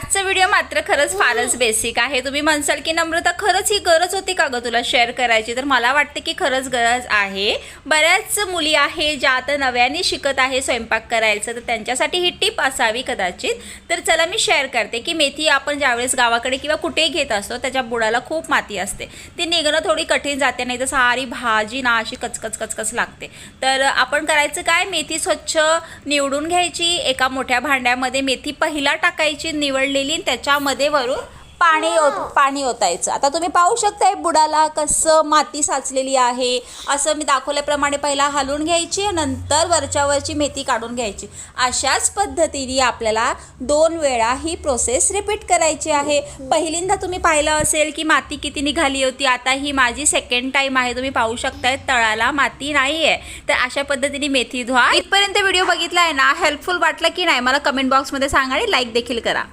आजचा व्हिडिओ मात्र खरंच फारच बेसिक आहे। तुम्ही म्हणसाल की नम्रता खरंच ही गरज होती का ग तुला शेअर करायची, तर मला वाटते की खरंच गरज आहे। बऱ्याच मुली आहे ज्या आता नव्याने शिकत आहे स्वयंपाक करायचं, तर त्यांच्यासाठी ही टिप असावी कदाचित। तर चला मी शेअर करते की मेथी आपण ज्यावेळेस गावाकडे किंवा कुठेही घेत असतो त्याच्या बुडाला खूप माती असते, ती निघणं थोडी कठीण जाते, नाही तर सारी भाजी ना अशी कचकच कचकच लागते। तर आपण करायचं काय, मेथी स्वच्छ निवडून घ्यायची, एका मोठ्या भांड्यामध्ये मेथी पहिला टाकायची निवडलेली, त्याच्यामध्ये वरून पाणी ओतायचं। आता तुम्ही पाहू शकताय बुडाला कसं माती साचलेली आहे, असं मी दाखवल्याप्रमाणे पहिला हलवून घ्यायची, नंतर वरच्यावरची मेथी काढून घ्यायची। अशाच पद्धतीने आपल्याला 2 वेळा ही प्रोसेस रिपीट करायची आहे। पहिल्यांदा तुम्ही पाहिलं असेल की माती किती निघाली होती, आता ही माझी सेकंड टाइम आहे। तुम्ही पाहू शकताय तळाला माती नाही आहे। तर अशा पद्धतीने मेथी धुवा। इथपर्यंत व्हिडिओ बघितला आहे ना, हेल्पफुल वाटलं की नाही मला कमेंट बॉक्समध्ये सांगा आणि लाईक देखील करा।